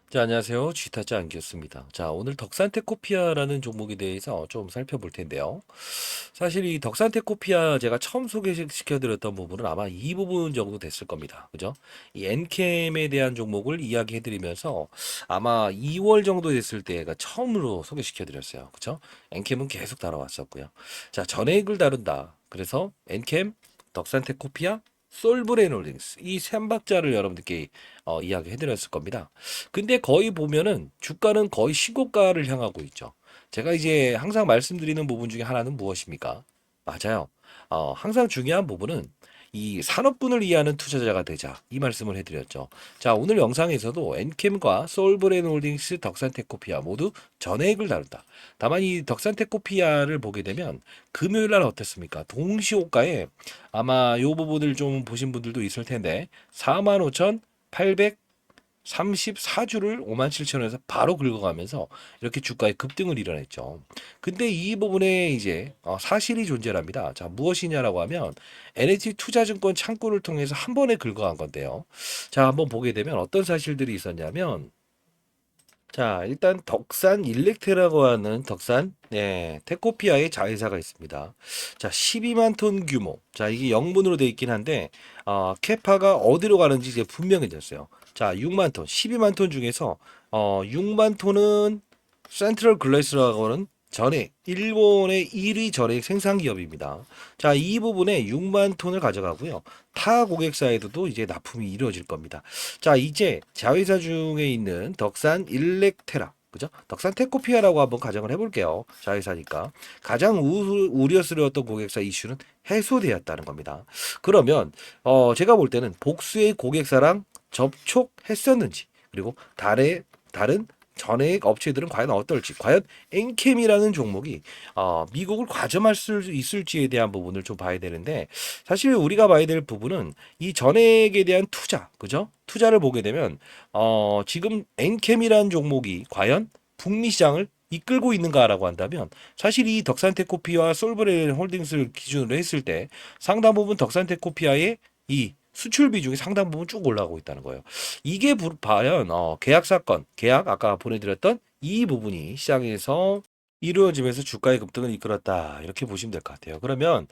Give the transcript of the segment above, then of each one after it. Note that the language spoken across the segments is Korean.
자, 안녕하세요. 쥐타짜 안기였습니다. 자, 오늘 덕산테코피아라는 종목에 대해서 좀 살펴볼 텐데요. 사실 이 덕산테코피아 제가 처음 소개시켜드렸던 부분은 아마 이 부분 정도 됐을 겁니다. 그죠? 이 엔캠에 대한 종목을 이야기해드리면서 아마 2월 정도 됐을 때가 처음으로 소개시켜드렸어요. 그죠? 엔캠은 계속 다뤄왔었고요. 자, 전액을 다룬다. 그래서 엔캠, 덕산테코피아, 솔브레놀딩스 이 3박자를 여러분들께 이야기해드렸을 겁니다. 근데 거의 보면은 주가는 거의 신고가를 향하고 있죠. 제가 이제 항상 말씀드리는 부분 중에 하나는 무엇입니까? 맞아요. 항상 중요한 부분은 이 산업군을 이해하는 투자자가 되자 이 말씀을 해드렸죠. 자, 오늘 영상에서도 엔캠과 소울브레인홀딩스, 덕산테코피아 모두 전액을 다룬다. 다만 이 덕산테코피아를 보게 되면 금요일 날 어땠습니까? 동시호가에 아마 이 부분을 좀 보신 분들도 있을 텐데 45,800 34주를 57,000원에서 바로 긁어가면서 이렇게 주가의 급등을 이뤄냈죠. 근데 이 부분에 이제 사실이 존재합니다. 자, 무엇이냐라고 하면 NH투자증권 창구를 통해서 한 번에 긁어간 건데요. 자, 한번 보게 되면 어떤 사실들이 있었냐면 자, 일단 덕산 일렉트라고 하는 덕산 테코피아의 자회사가 있습니다. 자, 12만 톤 규모. 자, 이게 영문으로 돼 있긴 한데 캐파가 어디로 가는지 이제 분명해졌어요. 자, 6만 톤, 12만 톤 중에서 6만 톤은 센트럴 글래스라고 하는 전액 일본의 1위 전액 생산 기업입니다. 자, 이 부분에 6만 톤을 가져가고요. 타 고객사에도 이제 납품이 이루어질 겁니다. 자, 이제 자회사 중에 있는 덕산 일렉테라, 그죠? 덕산 테코피아라고 한번 가정을 해볼게요. 자회사니까. 가장 우려스러웠던 고객사 이슈는 해소되었다는 겁니다. 그러면, 제가 볼 때는 복수의 고객사랑 접촉했었는지, 그리고 다른 전액 업체들은 과연 어떨지, 과연 엔캠이라는 종목이 미국을 과점할 수 있을지에 대한 부분을 좀 봐야 되는데, 사실 우리가 봐야 될 부분은 이 전액에 대한 투자, 그죠? 투자를 보게 되면 지금 엔캠이라는 종목이 과연 북미 시장을 이끌고 있는가라고 한다면 사실 이 덕산테코피아와 솔브레인 홀딩스를 기준으로 했을 때 상당 부분 덕산테코피아의 이 수출 비중이 상당 부분 쭉 올라가고 있다는 거예요. 이게 과연 계약 사건, 계약 아까 보내드렸던 이 부분이 시장에서 이루어지면서 주가의 급등을 이끌었다 이렇게 보시면 될 것 같아요. 그러면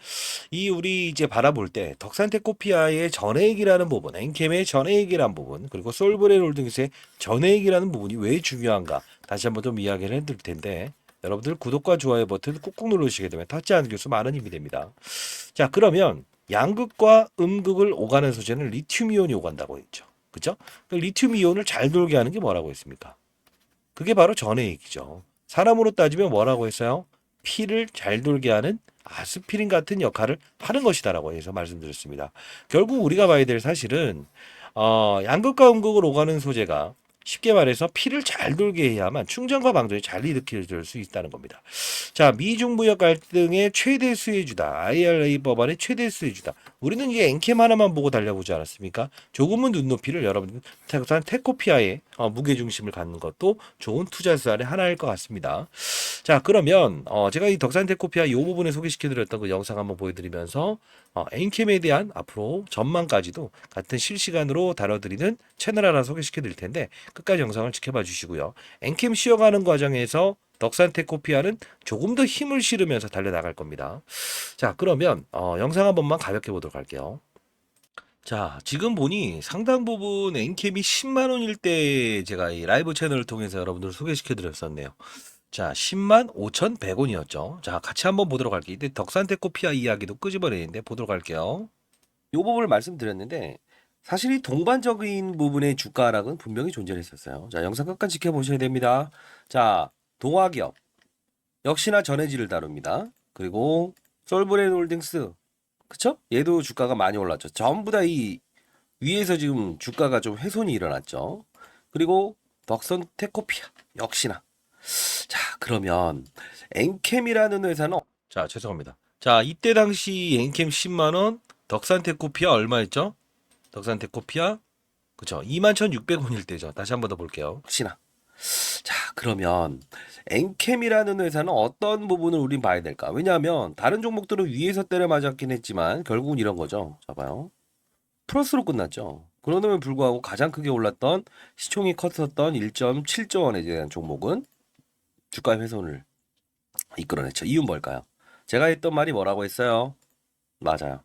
이 우리 이제 바라볼 때 덕산테코피아의 전액이라는 부분, 엔캠의 전액이라는 부분, 그리고 솔브레 홀딩스의 전액이라는 부분이 왜 중요한가 다시 한번 좀 이야기를 해드릴 텐데 여러분들 구독과 좋아요 버튼 꾹꾹 누르시게 되면 닿지 않은 교수 많은 힘이 됩니다. 자, 그러면 양극과 음극을 오가는 소재는 리튬이온이 오간다고 했죠. 그죠? 그 리튬이온을 잘 돌게 하는 게 뭐라고 했습니까? 그게 바로 전해액이죠. 사람으로 따지면 뭐라고 했어요? 피를 잘 돌게 하는 아스피린 같은 역할을 하는 것이다라고 해서 말씀드렸습니다. 결국 우리가 봐야 될 사실은 양극과 음극을 오가는 소재가 쉽게 말해서 피를 잘 돌게 해야만 충전과 방전이 잘 일으켜질 수 있다는 겁니다. 자, 미중 무역 갈등의 최대 수혜주다. IRA 법안의 최대 수혜주다. 우리는 이게 엔캠 하나만 보고 달려보지 않았습니까? 조금은 눈높이를 여러분 테코피아의 무게중심을 갖는 것도 좋은 투자 수단의 하나일 것 같습니다. 자, 그러면 제가 이 덕산테코피아 이 부분에 소개시켜드렸던 그 영상 한번 보여드리면서 엔캠에 대한 앞으로 전망까지도 같은 실시간으로 다뤄드리는 채널 하나 소개시켜드릴 텐데 끝까지 영상을 지켜봐 주시고요. 엔캠 쉬어가는 과정에서 덕산테코피아는 조금 더 힘을 실으면서 달려나갈 겁니다. 자, 그러면 영상 한 번만 가볍게 보도록 할게요. 자, 지금 보니 상당 부분 엔캠이 10만 원일 때 제가 이 라이브 채널을 통해서 여러분들 소개시켜 드렸었네요. 자, 10만 5,100원이었죠. 자, 같이 한번 보도록 할게요. 이때 덕산테코피아 이야기도 끄집어내는데 보도록 할게요. 이 부분을 말씀드렸는데 사실 이 동반적인 부분의 주가 하락은 분명히 존재했었어요. 자, 영상 끝까지 지켜보셔야 됩니다. 자, 동화기업 역시나 전해질을 다룹니다. 그리고 솔브레인 홀딩스 그쵸? 얘도 주가가 많이 올랐죠. 전부 다 이 위에서 지금 주가가 좀 훼손이 일어났죠. 그리고 덕선 테코피아 역시나. 자, 그러면 엔캠이라는 회사는 자, 죄송합니다. 자, 이때 당시 엔캠 10만 원, 덕산 테코피아 얼마였죠? 덕산 테코피아 그쵸? 21,600원일 때죠. 다시 한번 더 볼게요. 혹시나. 자, 그러면 엔캠이라는 회사는 어떤 부분을 우린 봐야 될까? 왜냐하면 다른 종목들은 위에서 때려 맞았긴 했지만 결국은 이런 거죠. 자, 봐요. 플러스로 끝났죠. 그럼에도 불구하고 가장 크게 올랐던 시총이 컸었던 1.7조 원에 대한 종목은 주가 훼손을 이끌어냈죠. 이유는 뭘까요? 제가 했던 말이 뭐라고 했어요? 맞아요.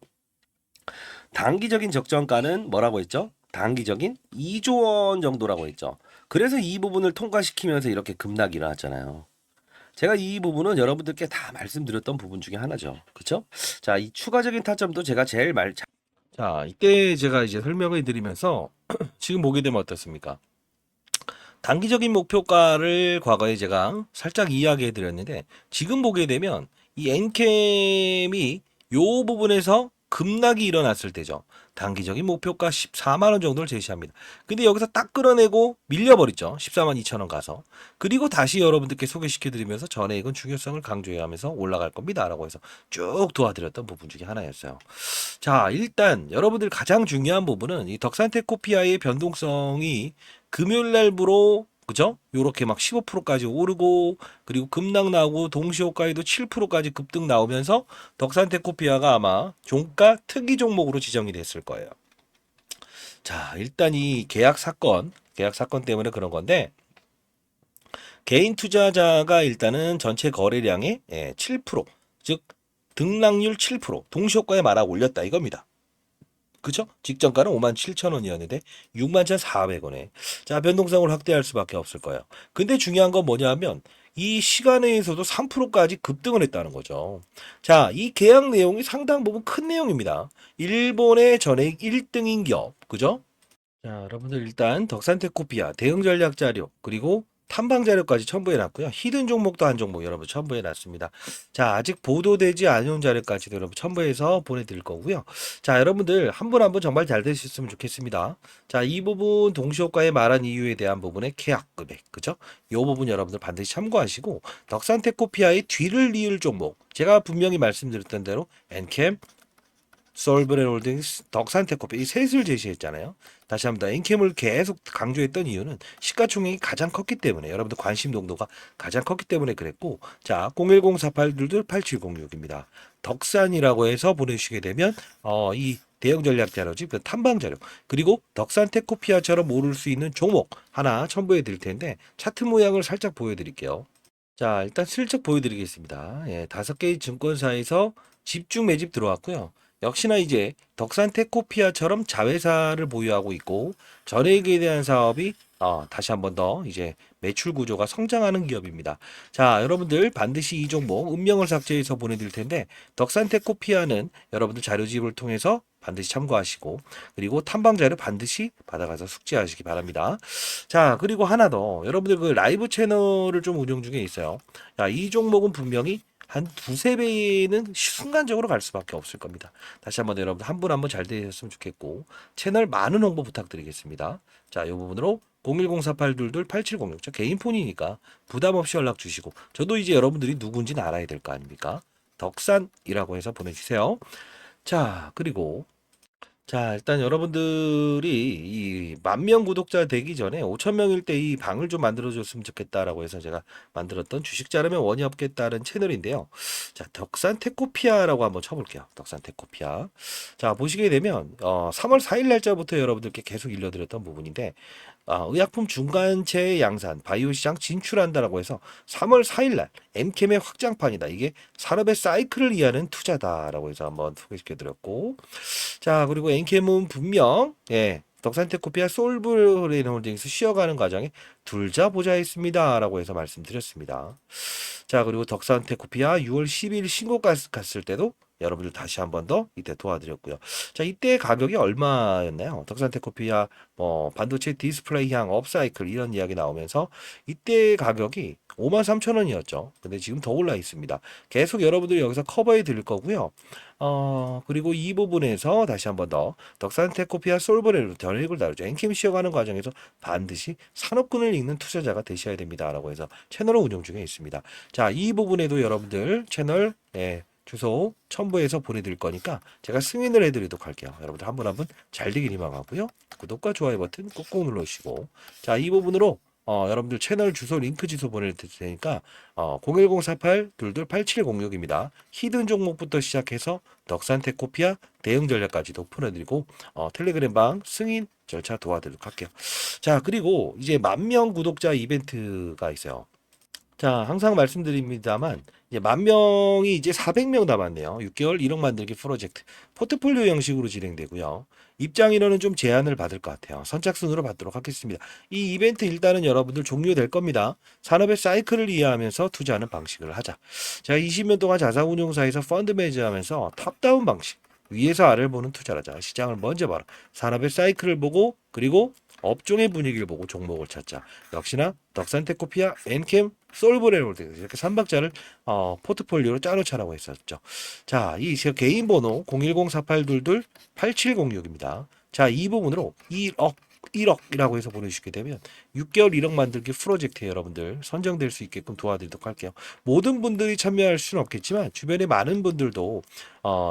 단기적인 적정가는 뭐라고 했죠? 단기적인 2조 원 정도라고 했죠. 그래서 이 부분을 통과시키면서 이렇게 급락이 일어났잖아요. 제가 이 부분은 여러분들께 다 말씀드렸던 부분 중에 하나죠. 그렇죠? 자, 이 추가적인 타점도 제가 제일 자, 이때 제가 이제 설명을 드리면서 지금 보게 되면 어떻습니까? 단기적인 목표가를 과거에 제가 살짝 이야기해 드렸는데 지금 보게 되면 이 엔캠이 요 부분에서 급락이 일어났을 때죠. 단기적인 목표가 14만 원 정도를 제시합니다. 근데 여기서 딱 끌어내고 밀려버렸죠. 14만 2천 원 가서. 그리고 다시 여러분들께 소개시켜 드리면서 전액은 중요성을 강조해 하면서 올라갈 겁니다. 라고 해서 쭉 도와드렸던 부분 중에 하나였어요. 자, 일단 여러분들 가장 중요한 부분은 이 덕산테코피아의 변동성이 금요일 날부로 그죠? 요렇게 막 15%까지 오르고 그리고 급락 나오고 동시호가에도 7%까지 급등 나오면서 덕산테코피아가 아마 종가 특이 종목으로 지정이 됐을 거예요. 자, 일단 이 계약 사건 때문에 그런 건데 개인 투자자가 일단은 전체 거래량의 7%, 즉 등락률 7%, 동시효과에 말아 올렸다 이겁니다. 그죠? 직전가는 57,000원이었는데 61,400원에 자 변동성을 확대할 수밖에 없을 거예요. 근데 중요한 건 뭐냐면 이 시간에서도 3%까지 급등을 했다는 거죠. 자, 이 계약 내용이 상당 부분 큰 내용입니다. 일본의 전액 1등인 기업, 그죠? 자, 여러분들 일단 덕산테코피아 대응 전략 자료 그리고 탐방 자료까지 첨부해 놨고요. 히든 종목도 한 종목 여러분 첨부해 놨습니다. 자, 아직 보도되지 않은 자료까지도 여러분 첨부해서 보내드릴 거고요. 자, 여러분들 한 분 한 분 정말 잘 되셨으면 좋겠습니다. 자, 이 부분 동시효과에 말한 이유에 대한 부분의 계약 금액, 그죠? 이 부분 여러분들 반드시 참고하시고 덕산테코피아의 뒤를 이을 종목 제가 분명히 말씀드렸던 대로 엔캠 솔브레홀딩스, 덕산테코피 이 셋을 제시했잖아요. 다시 한번 엔캠을 계속 강조했던 이유는 시가총액이 가장 컸기 때문에 여러분들 관심 농도가 가장 컸기 때문에 그랬고 자 01048228706입니다. 덕산이라고 해서 보내주시게 되면 이 대형 전략 자료지 탐방 자료 그리고 덕산테코피아처럼 오를 수 있는 종목 하나 첨부해 드릴 텐데 차트 모양을 살짝 보여드릴게요. 자 일단 슬쩍 보여드리겠습니다. 예, 5개의 증권사에서 집중 매집 들어왔고요. 역시나 이제 덕산테코피아처럼 자회사를 보유하고 있고 전액에 대한 사업이 다시 한번 더 이제 매출 구조가 성장하는 기업입니다. 자, 여러분들 반드시 이 종목 음명을 삭제해서 보내드릴 텐데 덕산테코피아는 여러분들 자료집을 통해서 반드시 참고하시고 그리고 탐방 자료 반드시 받아가서 숙지하시기 바랍니다. 자, 그리고 하나 더 여러분들 그 라이브 채널을 좀 운영 중에 있어요. 자, 이 종목은 분명히 한 두세 배는 순간적으로 갈 수밖에 없을 겁니다. 다시 한번 여러분 한 분 한 분 잘 되셨으면 좋겠고 채널 많은 홍보 부탁드리겠습니다. 자, 이 부분으로 01048228706 저 개인 폰이니까 부담 없이 연락 주시고 저도 이제 여러분들이 누군지는 알아야 될 거 아닙니까? 덕산이라고 해서 보내주세요. 자, 그리고 자, 일단 여러분들이 이 10,000명 구독자 되기 전에 5,000명일 때 이 방을 좀 만들어 줬으면 좋겠다라고 해서 제가 만들었던 주식 자르면 원이 없겠다는 채널인데요. 자, 덕산테코피아라고 한번 쳐볼게요. 덕산테코피아. 자, 보시게 되면 3월 4일 날짜부터 여러분들께 계속 일러드렸던 부분인데 의약품 중간체 양산 바이오 시장 진출한다라고 해서 3월 4일 날 엔캠의 확장판이다. 이게 산업의 사이클을 이해하는 투자다라고 해서 한번 소개시켜 드렸고 자, 그리고 엔캠은 분명 덕산테코피아 솔브레인홀딩스 쉬어가는 과정에 둘자 보자 했습니다라고 해서 말씀드렸습니다. 자, 그리고 덕산테코피아 6월 12일 신고 갔을 때도 여러분들 다시 한번 더 이때 도와드렸고요. 자, 이때 가격이 얼마였나요? 덕산테코피아 반도체 디스플레이 향 업사이클 이런 이야기 나오면서 이때 가격이 53,000원이었죠. 근데 지금 더 올라 있습니다. 계속 여러분들이 여기서 커버해 드릴 거고요. 그리고 이 부분에서 다시 한번 더 덕산테코피아 솔브레로 전액을 다루죠. 엔캠 쉬어가는 과정에서 반드시 산업군을 읽는 투자자가 되셔야 됩니다라고 해서 채널을 운영 중에 있습니다. 자, 이 부분에도 여러분들 채널 주소 첨부해서 보내드릴 거니까 제가 승인을 해드리도록 할게요. 여러분들 한 분 한 분 잘 되길 희망하고요. 구독과 좋아요 버튼 꼭꼭 눌러주시고 자, 이 부분으로 여러분들 채널 주소 링크 주소 보낼 테니까 01048-228706입니다. 히든 종목부터 시작해서 덕산테코피아 대응 전략까지도 풀어드리고 텔레그램 방 승인 절차 도와드리도록 할게요. 자, 그리고 이제 10,000명 구독자 이벤트가 있어요. 자, 항상 말씀드립니다만, 이제 10,000명이 이제 400명 남았네요. 6개월 1억 만들기 프로젝트. 포트폴리오 형식으로 진행되고요. 입장 인원은 좀 제한을 받을 것 같아요. 선착순으로 받도록 하겠습니다. 이 이벤트 일단은 여러분들 종료될 겁니다. 산업의 사이클을 이해하면서 투자하는 방식을 하자. 자, 20년 동안 자산운용사에서 펀드 매니저하면서 탑다운 방식. 위에서 아래를 보는 투자를 하자. 시장을 먼저 봐라. 산업의 사이클을 보고, 그리고 업종의 분위기를 보고 종목을 찾자. 역시나 덕산테코피아, 엔캠, 솔브레놀드 이렇게 3박자를 포트폴리오로 짜놓자라고 했었죠. 자, 이 개인 번호 010-4822-8706입니다. 자, 이 부분으로 1억이라고 해서 보내주시게 되면 6개월 1억 만들기 프로젝트에 여러분들 선정될 수 있게끔 도와드리도록 할게요. 모든 분들이 참여할 수는 없겠지만 주변에 많은 분들도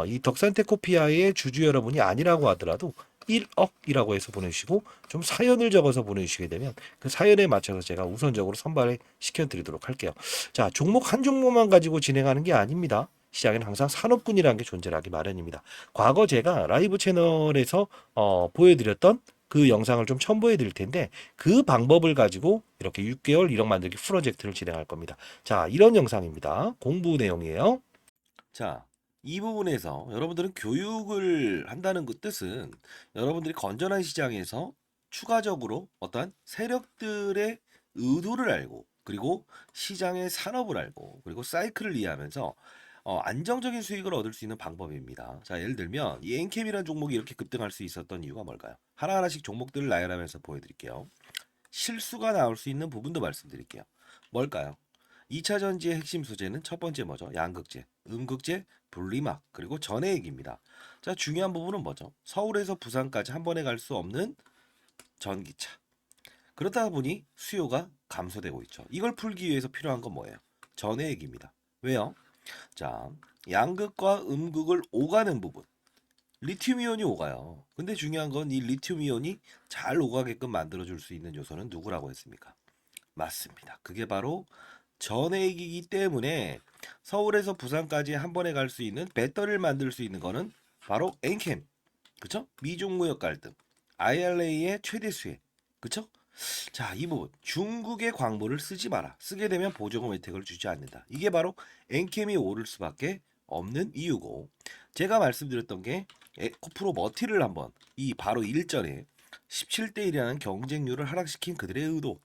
이 덕산테코피아의 주주 여러분이 아니라고 하더라도 1억이라고 해서 보내주시고 좀 사연을 적어서 보내주시게 되면 그 사연에 맞춰서 제가 우선적으로 선발을 시켜드리도록 할게요. 자, 종목 한 종목만 가지고 진행하는 게 아닙니다. 시장에는 항상 산업군이라는 게 존재하기 마련입니다. 과거 제가 라이브 채널에서 보여드렸던 그 영상을 좀 첨부해 드릴 텐데 그 방법을 가지고 이렇게 6개월 1억 만들기 프로젝트를 진행할 겁니다. 자, 이런 영상입니다. 공부 내용이에요. 자, 이 부분에서 여러분들은 교육을 한다는 그 뜻은 여러분들이 건전한 시장에서 추가적으로 어떠한 세력들의 의도를 알고 그리고 시장의 산업을 알고 그리고 사이클을 이해하면서 안정적인 수익을 얻을 수 있는 방법입니다. 자, 예를 들면 이 엔캠이라는 종목이 이렇게 급등할 수 있었던 이유가 뭘까요? 하나하나씩 종목들을 나열하면서 보여드릴게요. 실수가 나올 수 있는 부분도 말씀드릴게요. 뭘까요? 2차 전지의 핵심 소재는 첫 번째 뭐죠? 양극재, 음극재, 분리막, 그리고 전해액입니다. 자, 중요한 부분은 뭐죠? 서울에서 부산까지 한 번에 갈 수 없는 전기차. 그러다 보니 수요가 감소되고 있죠. 이걸 풀기 위해서 필요한 건 뭐예요? 전해액입니다. 왜요? 자, 양극과 음극을 오가는 부분. 리튬 이온이 오가요. 근데 중요한 건 이 리튬 이온이 잘 오가게끔 만들어줄 수 있는 요소는 누구라고 했습니까? 맞습니다. 그게 바로 전액이기 때문에 서울에서 부산까지 한 번에 갈 수 있는 배터리를 만들 수 있는 거는 바로 엔캠. 그쵸? 미중 무역 갈등. IRA의 최대 수혜. 그쵸? 자, 이 부분. 중국의 광물을 쓰지 마라. 쓰게 되면 보조금 혜택을 주지 않는다. 이게 바로 엔캠이 오를 수밖에 없는 이유고, 제가 말씀드렸던 게 에코프로 머티를 한번 이 바로 일전에 17대 1이라는 경쟁률을 하락시킨 그들의 의도.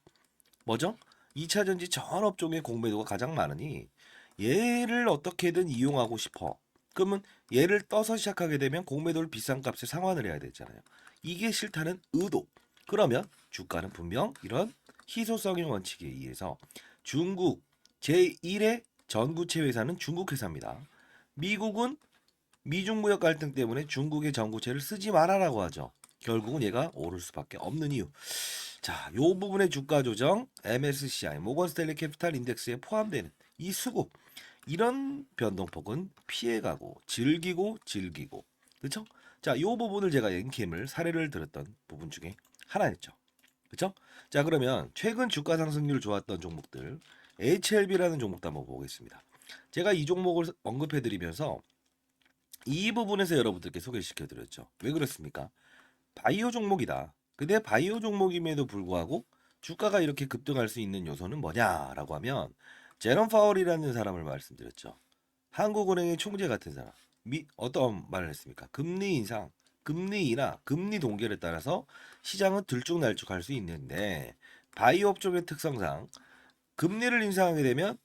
뭐죠? 2차 전지 전 업종의 공매도가 가장 많으니 얘를 어떻게든 이용하고 싶어. 그러면 얘를 떠서 시작하게 되면 공매도를 비싼 값에 상환을 해야 되잖아요. 이게 싫다는 의도. 그러면 주가는 분명 이런 희소성의 원칙에 의해서 중국 제1의 전구체 회사는 중국 회사입니다. 미국은 미중 무역 갈등 때문에 중국의 전구체를 쓰지 말아라고 하죠. 결국은 얘가 오를 수밖에 없는 이유. 자, 요 부분의 주가 조정 MSCI 모건 스탠리 캐피탈 인덱스에 포함되는 이 수급 이런 변동폭은 피해가고 즐기고 그렇죠? 자, 요 부분을 제가 엔캠을 사례를 들었던 부분 중에 하나였죠. 그렇죠? 자, 그러면 최근 주가 상승률 좋았던 종목들 HLB라는 종목도 한번 보겠습니다. 제가 이 종목을 언급해 드리면서 이 부분에서 여러분들께 소개시켜 드렸죠. 왜 그렇습니까? 바이오 종목이다. 근데 바이오 종목임에도 불구하고 주가가 이렇게 급등할 수 있는 요소는 뭐냐라고 하면 제롬 파월이라는 사람을 말씀드렸죠. 한국은행의 총재 같은 사람. 어떤 말을 했습니까? 금리 인상, 금리 인하, 금리 동결에 따라서 시장은 들쭉날쭉할 수 있는데 바이오 업종의 특성상 금리를 인상하게 되면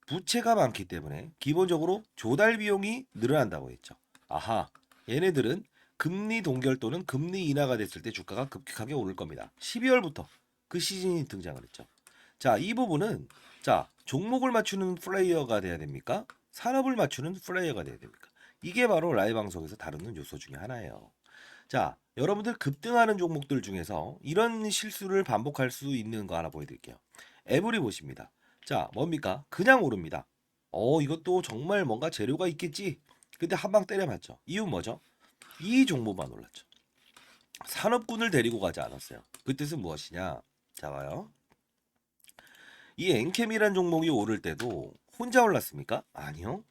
부채가 많기 때문에 기본적으로 조달 비용이 늘어난다고 했죠. 아하, 얘네들은 금리 동결 또는 금리 인하가 됐을 때 주가가 급격하게 오를 겁니다. 12월부터 그 시즌이 등장을 했죠. 자, 이 부분은 자, 종목을 맞추는 플레이어가 돼야 됩니까? 산업을 맞추는 플레이어가 돼야 됩니까? 이게 바로 라이브 방송에서 다루는 요소 중에 하나예요. 자, 여러분들 급등하는 종목들 중에서 이런 실수를 반복할 수 있는 거 하나 보여드릴게요. 에브리 보십니다. 자, 뭡니까? 그냥 오릅니다. 이것도 정말 뭔가 재료가 있겠지. 근데 한 방 때려맞죠. 이유 뭐죠? 이 종목만 올랐죠. 산업군을 데리고 가지 않았어요. 그 뜻은 무엇이냐? 자, 봐요. 이 엔캠이란 종목이 오를 때도 혼자 올랐습니까? 아니요.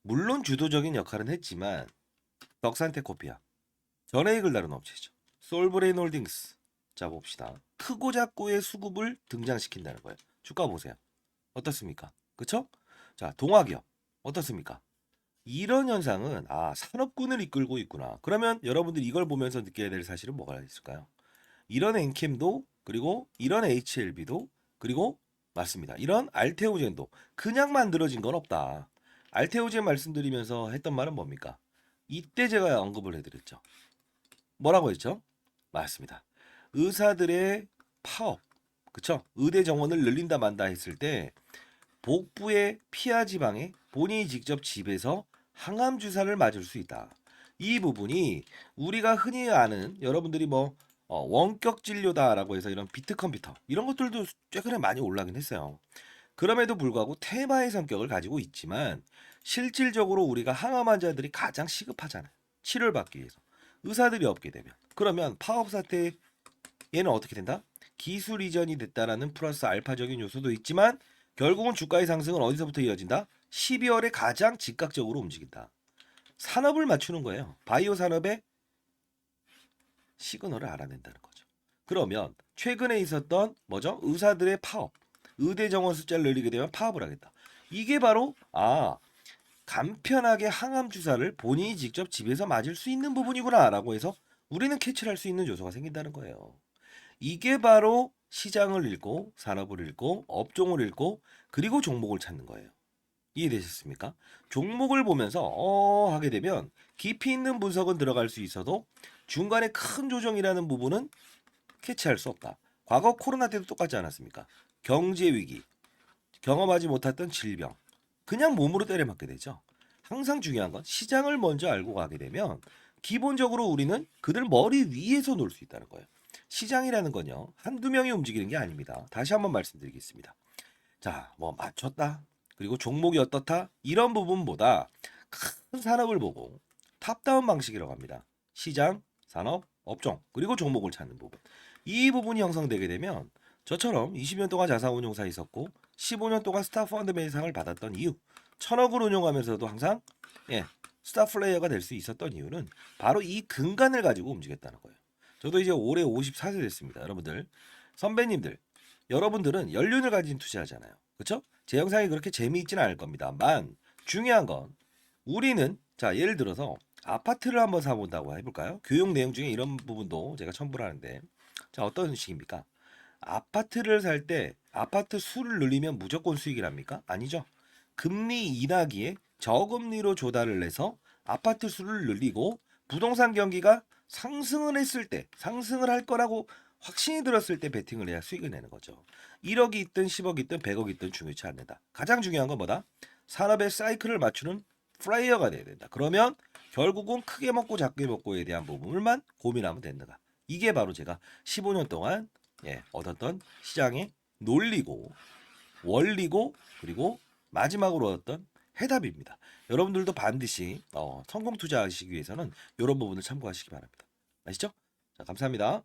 물론 주도적인 역할은 했지만 덕산테코피아, 전해익을 다룬 업체죠. 솔브레인 홀딩스. 자 봅시다. 크고 작고의 수급을 등장시킨다는 거예요. 주가 보세요. 어떻습니까? 그쵸? 자 동화기업 어떻습니까? 이런 현상은 산업군을 이끌고 있구나. 그러면 여러분들 이걸 보면서 느껴야 될 사실은 뭐가 있을까요? 이런 엔캠도 그리고 이런 HLB도 그리고 맞습니다. 이런 알테오젠도 그냥 만들어진 건 없다. 알테오젠 말씀드리면서 했던 말은 뭡니까? 이때 제가 언급을 해드렸죠. 뭐라고 했죠? 맞습니다. 의사들의 파업, 그쵸? 의대 정원을 늘린다 만다 했을 때 복부의 피하 지방에 본인이 직접 집에서 항암 주사를 맞을 수 있다. 이 부분이 우리가 흔히 아는 여러분들이 뭐 원격 진료다라고 해서 이런 비트 컴퓨터 이런 것들도 최근에 많이 올라긴 했어요. 그럼에도 불구하고 테마의 성격을 가지고 있지만 실질적으로 우리가 항암 환자들이 가장 시급하잖아요. 치료를 받기 위해서. 의사들이 없게 되면 그러면 파업 사태 얘는 어떻게 된다? 기술 이전이 됐다라는 플러스 알파적인 요소도 있지만 결국은 주가의 상승은 어디서부터 이어진다? 12월에 가장 즉각적으로 움직인다. 산업을 맞추는 거예요. 바이오 산업의 시그널을 알아낸다는 거죠. 그러면 최근에 있었던 뭐죠? 의사들의 파업, 의대 정원 숫자를 늘리게 되면 파업을 하겠다. 이게 바로 간편하게 항암 주사를 본인이 직접 집에서 맞을 수 있는 부분이구나라고 해서 우리는 캐치를 할 수 있는 요소가 생긴다는 거예요. 이게 바로 시장을 읽고 산업을 읽고 업종을 읽고 그리고 종목을 찾는 거예요. 이해되셨습니까? 종목을 보면서 하게 되면 깊이 있는 분석은 들어갈 수 있어도 중간에 큰 조정이라는 부분은 캐치할 수 없다. 과거 코로나 때도 똑같지 않았습니까? 경제 위기, 경험하지 못했던 질병, 그냥 몸으로 때려맞게 되죠. 항상 중요한 건 시장을 먼저 알고 가게 되면 기본적으로 우리는 그들 머리 위에서 놀 수 있다는 거예요. 시장이라는 건요. 한두 명이 움직이는 게 아닙니다. 다시 한번 말씀드리겠습니다. 자, 뭐 맞췄다. 그리고 종목이 어떻다. 이런 부분보다 큰 산업을 보고 탑다운 방식이라고 합니다. 시장, 산업, 업종, 그리고 종목을 찾는 부분. 이 부분이 형성되게 되면 저처럼 20년 동안 자산운용사 있었고 15년 동안 스타펀드 매상을 받았던 이유, 1000억을 운용하면서도 항상 스타 플레이어가 될 수 있었던 이유는 바로 이 근간을 가지고 움직였다는 거예요. 저도 이제 올해 54세 됐습니다. 여러분들, 선배님들, 여러분들은 연륜을 가진 투자하잖아요. 그렇죠? 제 영상이 그렇게 재미있지는 않을 겁니다만 중요한 건 우리는 자 예를 들어서 아파트를 한번 사본다고 해볼까요? 교육 내용 중에 이런 부분도 제가 첨부를 하는데 자 어떤 식입니까? 아파트를 살 때 아파트 수를 늘리면 무조건 수익이랍니까? 아니죠. 금리 인하기에 저금리로 조달을 해서 아파트 수를 늘리고 부동산 경기가 상승을 했을 때 상승을 할 거라고 확신이 들었을 때 베팅을 해야 수익을 내는 거죠. 1억이 있든 10억이 있든 100억이 있든 중요치 않는다. 가장 중요한 건 뭐다? 산업의 사이클을 맞추는 플레이어가 돼야 된다. 그러면 결국은 크게 먹고 작게 먹고에 대한 부분을만 고민하면 된다. 이게 바로 제가 15년 동안 얻었던 시장의 논리고 원리고 그리고 마지막으로 얻었던 해답입니다. 여러분들도 반드시 성공 투자하시기 위해서는 이런 부분을 참고하시기 바랍니다. 아시죠? 자, 감사합니다.